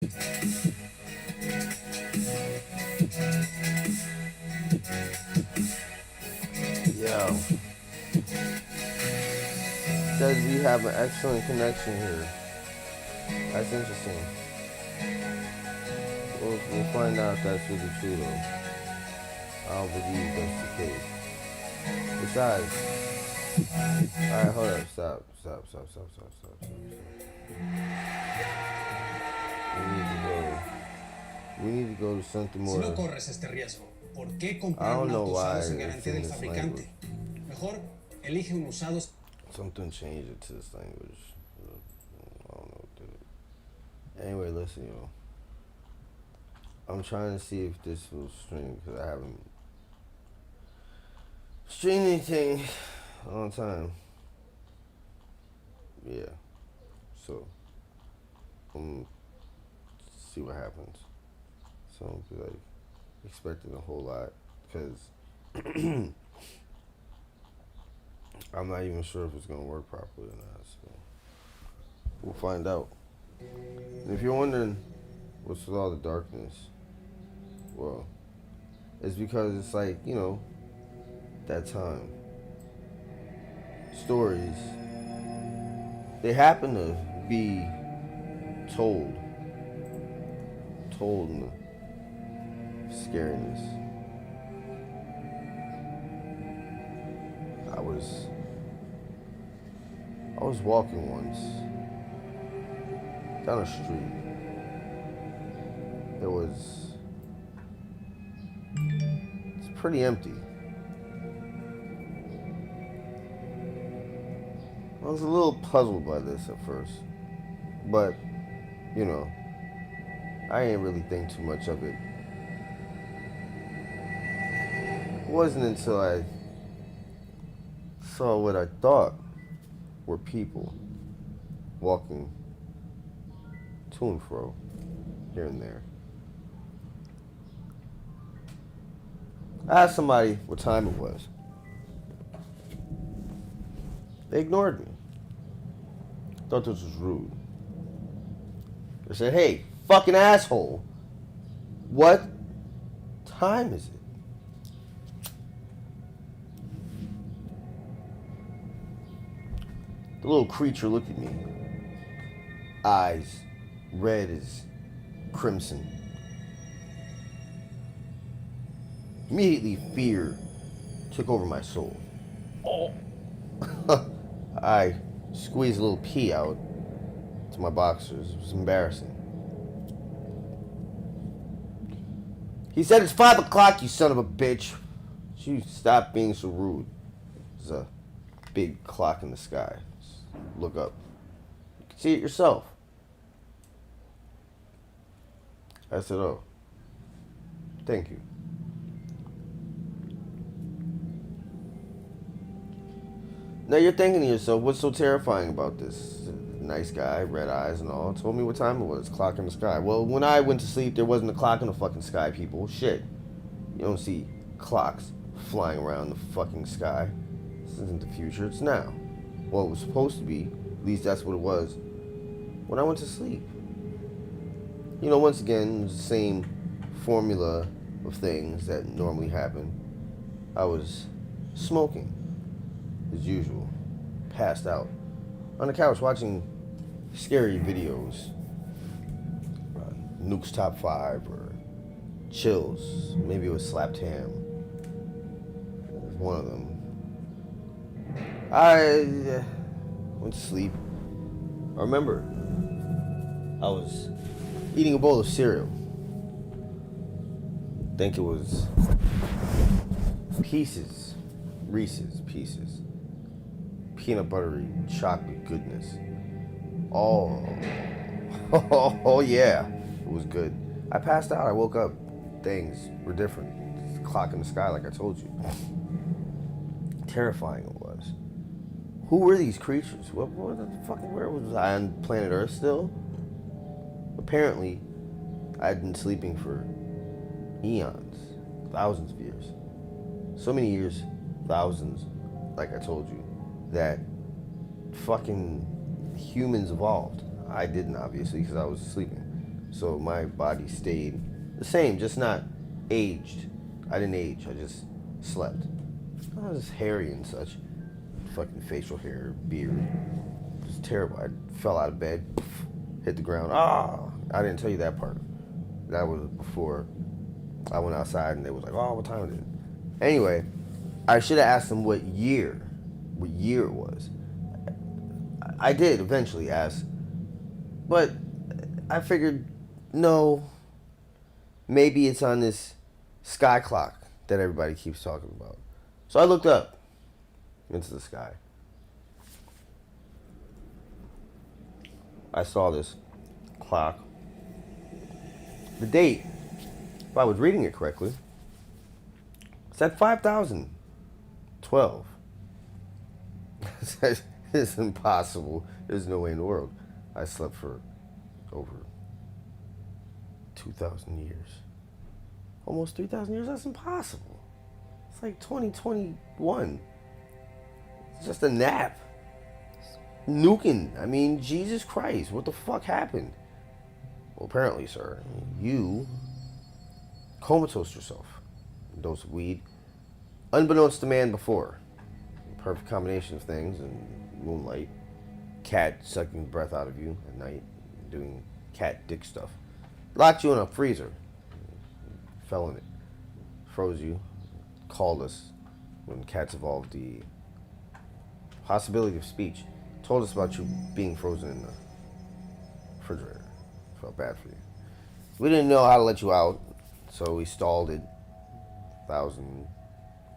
Yo, says we have an excellent connection here. That's interesting. We'll find out if that's really true though. I don't believe that's the case. Besides, alright, hold up, stop. We need to go to something Si more. no corres este riesgo, ¿por qué I comprar don't un know auto why usado sin it's garantía in del this language. fabricante? Mejor, elige un usado. Something changed it to this language. I don't know what did it. Anyway, listen, yo. I'm trying to see if this will stream because I haven't streamed anything a long time. Yeah. So, see what happens. So, I'll be like expecting a whole lot because I'm not even sure if it's gonna work properly or not. So, we'll find out. And if you're wondering what's with all the darkness, well, it's because it's like, you know, that time. Stories, they happen to be told in the scariness. I was walking once down a street. It's pretty empty. I was a little puzzled by this at first, but, you know, I ain't really think too much of it. It wasn't until I saw what I thought were people walking to and fro, here and there. I asked somebody what time it was. They ignored me. Thought this was rude. They said, "Hey, fucking asshole, what time is it?" The little creature looked at me, eyes red as crimson. Immediately, fear took over my soul. Oh. I squeezed a little pee out to my boxers. It was embarrassing. He said, "It's 5 o'clock, you son of a bitch." You stop being so rude. There's a big clock in the sky. Just look up. You can see it yourself. I said, "Oh, thank you." Now you're thinking to yourself, what's so terrifying about this? Nice guy, red eyes and all, told me what time it was, clock in the sky. Well, when I went to sleep, there wasn't a clock in the fucking sky, people. Shit. You don't see clocks flying around the fucking sky. This isn't the future, it's now. Well, it was supposed to be, at least that's what it was, when I went to sleep. You know, once again, it was the same formula of things that normally happen. I was smoking, as usual, passed out on the couch watching scary videos, Nuke's Top 5 or Chills. Maybe it was Slapped Ham. It was one of them. I went to sleep. I remember I was eating a bowl of cereal. I think it was Pieces, Reese's Pieces. Peanut buttery chocolate goodness. Oh, oh yeah, it was good. I passed out. I woke up. Things were different. The clock in the sky, like I told you. Terrifying it was. Who were these creatures? What the fucking, where was I on planet Earth still? Apparently, I'd been sleeping for eons, thousands of years. So many years, thousands, like I told you, that fucking humans evolved. I didn't, obviously, because I was sleeping. So my body stayed the same, just not aged. I didn't age, I just slept. I was hairy and such. Fucking facial hair, beard. It was terrible. I fell out of bed, hit the ground. Ah! I didn't tell you that part. That was before I went outside and they was like, oh, what time is it? Anyway, I should have asked them what year it was. I did eventually ask, but I figured, no, maybe it's on this sky clock that everybody keeps talking about. So I looked up into the sky. I saw this clock. The date, if I was reading it correctly, it's at 5012. It's impossible. There's no way in the world. I slept for over 2,000 years. Almost 3,000 years? That's impossible. It's like 2021. It's just a nap. Nuking. I mean, Jesus Christ. What the fuck happened? Well, apparently, sir, you comatose yourself. Dose of weed. Unbeknownst to man before. Perfect combination of things and moonlight. Cat sucking the breath out of you at night. Doing cat dick stuff. Locked you in a freezer. Fell in it. Froze you. Called us when cats evolved the possibility of speech. Told us about you being frozen in the refrigerator. Felt bad for you. We didn't know how to let you out, so we stalled it. 1,000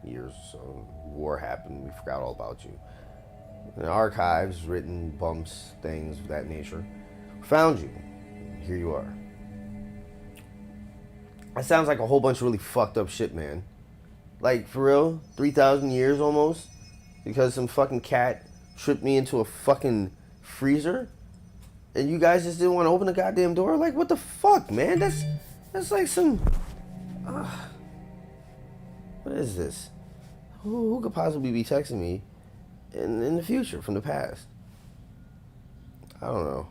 years or so. War happened. We forgot all about you. In the archives, written bumps, things of that nature. Found you. Here you are. That sounds like a whole bunch of really fucked up shit, man. Like, for real? 3,000 years almost? Because some fucking cat tripped me into a fucking freezer? And you guys just didn't want to open the goddamn door? Like, what the fuck, man? That's like some... what is this? Who could possibly be texting me in the future from the past? I don't know.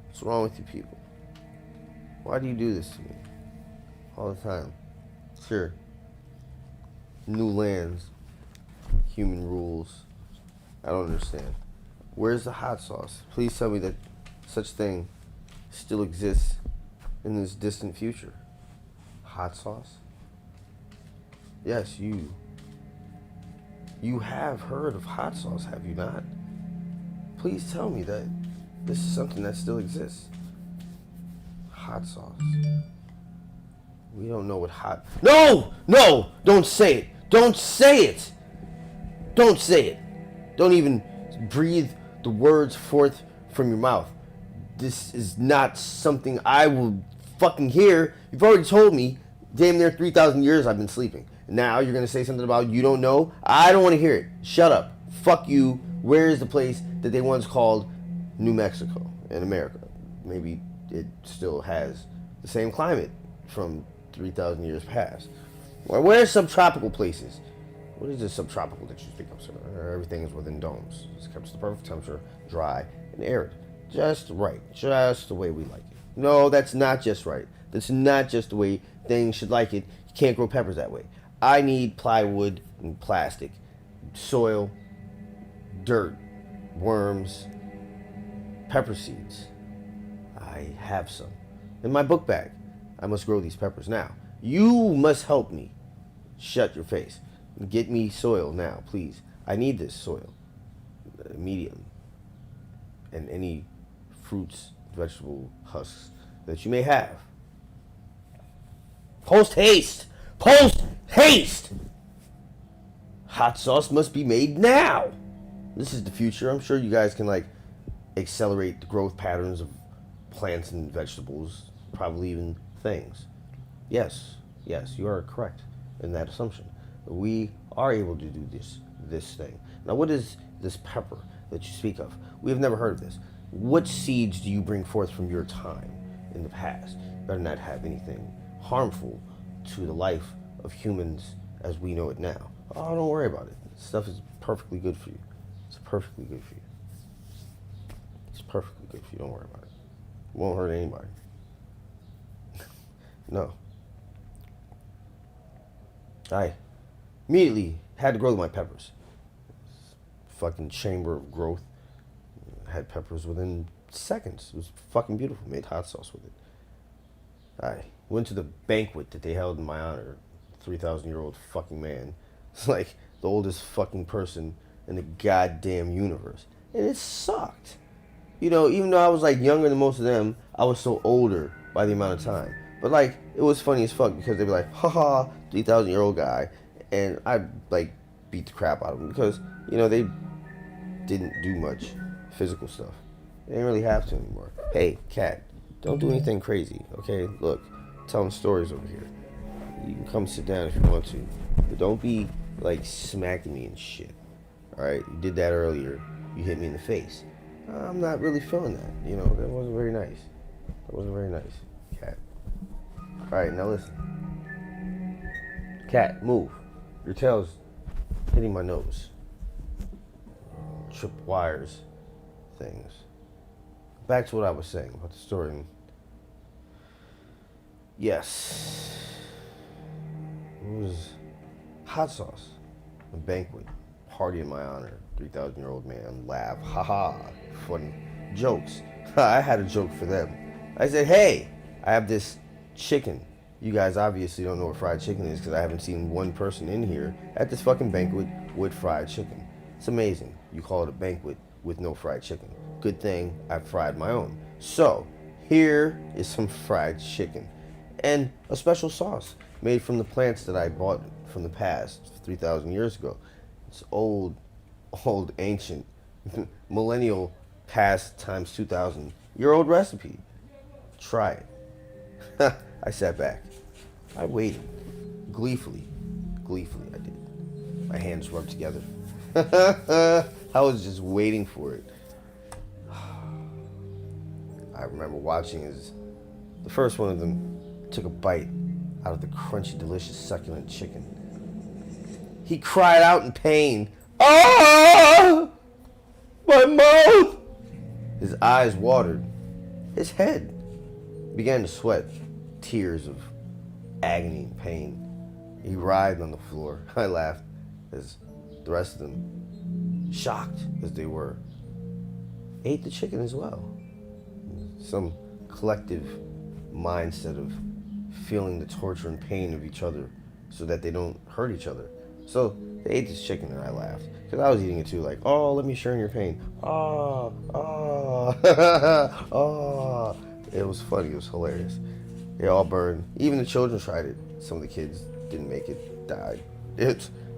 What's wrong with you people? Why do you do this to me? All the time. Sure. New lands. Human rules. I don't understand. Where's the hot sauce? Please tell me that such thing still exists in this distant future. Hot sauce? Yes, you. You have heard of hot sauce, have you not? Please tell me that this is something that still exists. Hot sauce. We don't know what hot... No! No! Don't say it! Don't say it! Don't say it! Don't even breathe the words forth from your mouth. This is not something I will fucking hear. You've already told me damn near 3,000 years I've been sleeping. Now you're going to say something about you don't know? I don't want to hear it. Shut up. Fuck you. Where is the place that they once called New Mexico in America? Maybe it still has the same climate from 3,000 years past. Or where's subtropical places? What is this subtropical that you speak of, sir? Everything is within domes. It's kept the perfect temperature, dry and arid. Just right. Just the way we like it. No, that's not just right. That's not just the way things should like it. You can't grow peppers that way. I need plywood and plastic, soil, dirt, worms, pepper seeds. I have some in my book bag. I must grow these peppers now. You must help me. Shut your face. Get me soil now, please. I need this soil immediately. And any fruits, vegetable husks that you may have. Post haste! Post haste! Hot sauce must be made now. This is the future. I'm sure you guys can like accelerate the growth patterns of plants and vegetables, probably even things. Yes, you are correct in that assumption. We are able to do this thing. Now, what is this pepper that you speak of? We have never heard of this. What seeds do you bring forth from your time in the past? Better not have anything harmful to the life of humans as we know it now. Oh, don't worry about it. This stuff is perfectly good for you. It's perfectly good for you. It's perfectly good for you. Don't worry about it. It won't hurt anybody. No. I immediately had to grow my peppers. Fucking chamber of growth. Had peppers within seconds. It was fucking beautiful. Made hot sauce with it. I went to the banquet that they held in my honor. 3,000-year-old fucking man. It's like the oldest fucking person in the goddamn universe. And it sucked. You know, even though I was like younger than most of them, I was so older by the amount of time. But like, it was funny as fuck because they'd be like, haha, 3,000-year-old guy. And I'd like beat the crap out of them because, you know, they didn't do much physical stuff. They didn't really have to anymore. Hey, cat, don't do anything crazy, okay? Look, telling stories over here. You can come sit down if you want to. But don't be like smacking me and shit. Alright? You did that earlier. You hit me in the face. I'm not really feeling that. You know, that wasn't very nice. That wasn't very nice, cat. Alright, now listen. Cat, move. Your tail's hitting my nose. Trip wires, things. Back to what I was saying about the story. Yes. It was hot sauce. A banquet. Party in my honor. 3,000-year-old man. Laugh. Ha. Funny. Jokes. I had a joke for them. I said, hey, I have this chicken. You guys obviously don't know what fried chicken is because I haven't seen one person in here at this fucking banquet with fried chicken. It's amazing. You call it a banquet with no fried chicken. Good thing I fried my own. So, here is some fried chicken. And a special sauce made from the plants that I bought from the past, 3,000 years ago. It's old, ancient, millennial, past times 2,000-year-old recipe. Try it. I sat back. I waited. Gleefully I did. My hands rubbed together. I was just waiting for it. I remember watching as the first one of them took a bite out of the crunchy, delicious, succulent chicken. He cried out in pain. Ah! My mouth! His eyes watered. His head began to sweat. Tears of agony and pain. He writhed on the floor. I laughed as the rest of them, shocked as they were, ate the chicken as well. Some collective mindset of feeling the torture and pain of each other so that they don't hurt each other. So they ate this chicken and I laughed because I was eating it too, like, oh, let me share in your pain. Oh. It was funny. It was hilarious. They all burned. Even the children tried it. Some of the kids didn't make it, died. They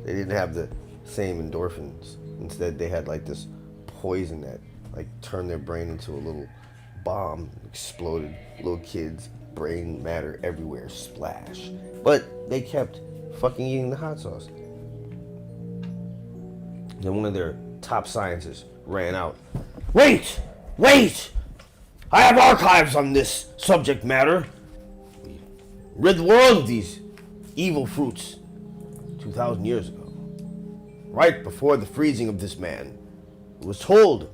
didn't have the same endorphins. Instead, they had like this poison that like turned their brain into a little bomb, exploded. Little kids, brain matter everywhere, splash. But they kept fucking eating the hot sauce. Then one of their top scientists ran out. Wait! I have archives on this subject matter. We rid the world of these evil fruits 2,000 years ago. Right before the freezing of this man, it was told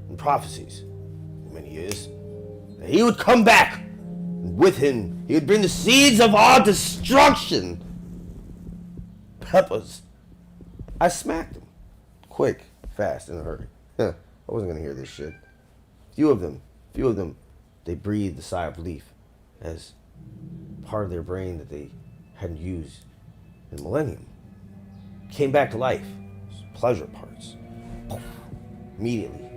in prophecies many years that he would come back, and with him he would bring the seeds of our destruction. Peppers. I smacked him. Quick, fast, in a hurry. I wasn't gonna hear this shit. Few of them, they breathed a sigh of relief as part of their brain that they hadn't used in a millennium came back to life. Pleasure parts. Immediately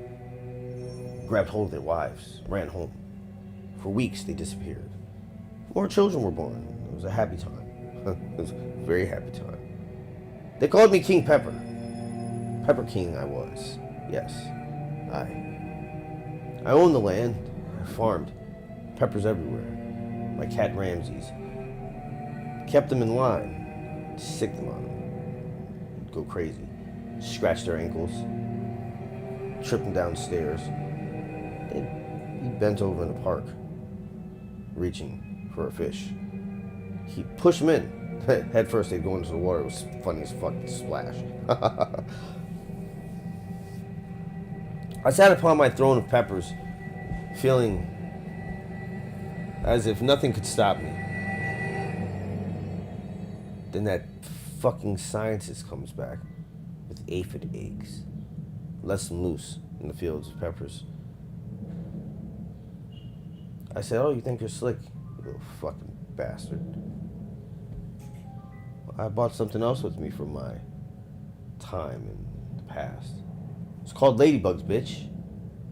grabbed hold of their wives, ran home. For weeks they disappeared. More children were born. It was a happy time. It was a very happy time. They called me King Pepper. Pepper King I was. Yes, I owned the land. I farmed. Peppers everywhere. My cat Ramses. Kept them in line. Sicked them on them. Go crazy. Scratch their ankles. Trip them downstairs. He bent over in the park, reaching for a fish. He pushed them in. Head first, they'd go into the water. It was funny as fuck to splash. I sat upon my throne of peppers, feeling as if nothing could stop me. Then that fucking scientist comes back with aphid eggs. Lets them loose in the fields of peppers. I said, "Oh, you think you're slick, you little fucking bastard." I bought something else with me from my time in the past. It's called ladybugs, bitch.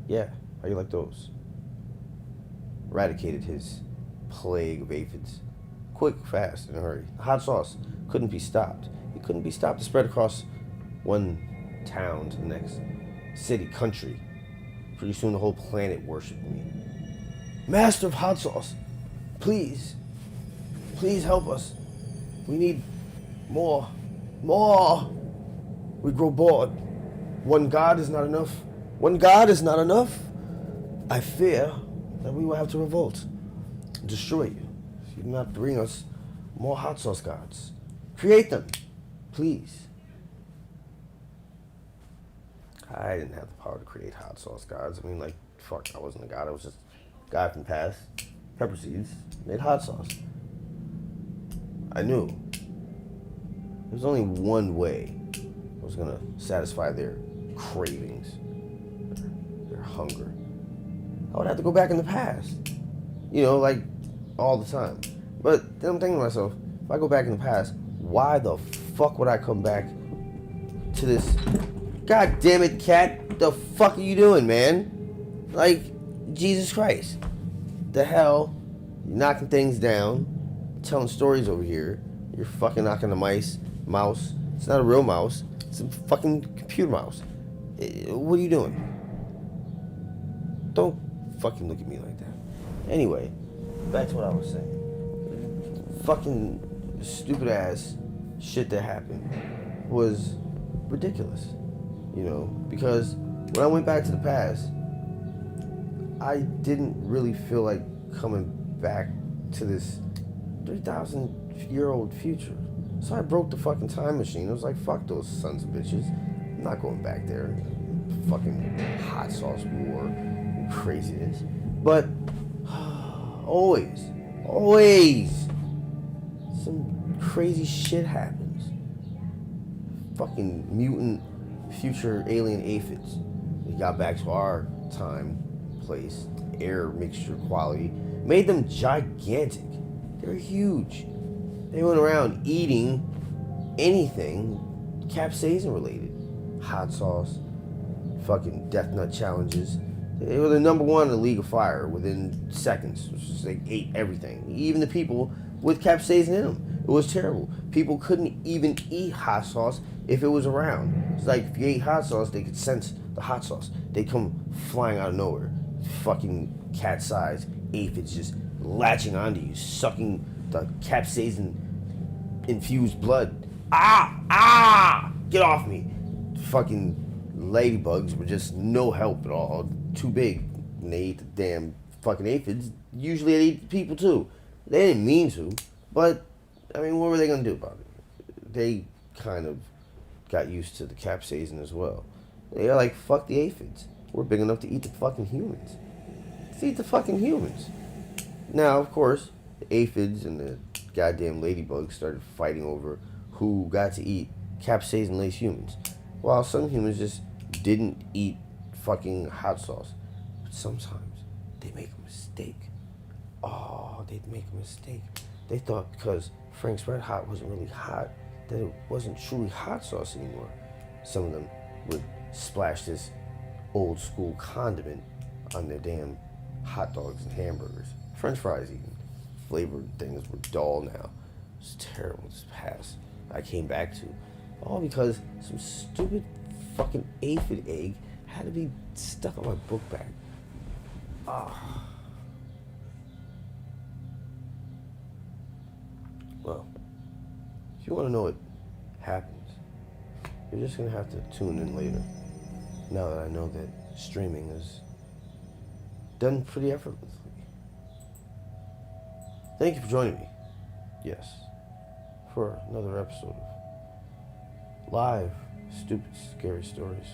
Yeah, how you like those? Eradicated his plague of aphids. Quick, fast, in a hurry. The hot sauce couldn't be stopped. It couldn't be stopped to spread across one town to the next. City, country. Pretty soon the whole planet worshipped me. Master of hot sauce, please help us. We need more. We grow bored. One God is not enough. One God is not enough. I fear that we will have to revolt, destroy you, if you do not bring us more hot sauce gods. Create them, please. I didn't have the power to create hot sauce gods. I mean, like, fuck, I wasn't a god. I was just a guy from the past. Pepper seeds made hot sauce. I knew there was only one way I was gonna satisfy their cravings, their hunger. I would have to go back in the past. You know, like, all the time. But then I'm thinking to myself, if I go back in the past, why the fuck would I come back to this? God damn it, cat. What the fuck are you doing, man? Like, Jesus Christ. The hell? You're knocking things down, telling stories over here. You're fucking knocking the mouse. It's not a real mouse. It's a fucking computer mouse. What are you doing? Don't fucking look at me like that. Anyway, back to what I was saying. Fucking stupid ass shit that happened was ridiculous. You know, because when I went back to the past, I didn't really feel like coming back to this 3,000-year-old future. So I broke the fucking time machine. I was like, fuck those sons of bitches. I'm not going back there. Fucking hot sauce war and craziness. But always, some crazy shit happens. Fucking mutant future alien aphids. They got back to our time, place, air mixture quality, made them gigantic. They're huge. They went around eating anything capsaicin related. Hot sauce, fucking death nut challenges. They were the number one in the League of Fire within seconds. They ate everything. Even the people with capsaicin in them. It was terrible. People couldn't even eat hot sauce if it was around. It's like if you ate hot sauce, they could sense the hot sauce. They'd come flying out of nowhere. Fucking cat-sized aphids just latching onto you, sucking the capsaicin-infused blood. Ah! Get off me! Fucking ladybugs were just no help at all. Too big. And they ate the damn fucking aphids. Usually they eat people too. They didn't mean to, but I mean, what were they gonna do about it? They kind of got used to the capsaicin as well. They're like, fuck the aphids. We're big enough to eat the fucking humans. Let's eat the fucking humans. Now, of course, the aphids and the goddamn ladybugs started fighting over who got to eat capsaicin-laced humans, while some humans just didn't eat fucking hot sauce. But sometimes they make a mistake. Oh, they'd make a mistake. They thought because Frank's Red Hot wasn't really hot, that it wasn't truly hot sauce anymore. Some of them would splash this old school condiment on their damn hot dogs and hamburgers. French fries even. Flavored things were dull now. It's terrible, this past I came back to. All because some stupid fucking aphid egg had to be stuck on my book bag. Ah. Well, if you want to know what happens, you're just going to have to tune in later. Now that I know that streaming is done pretty effortlessly. Thank you for joining me. Yes. For another episode of Live Stupid Scary Stories.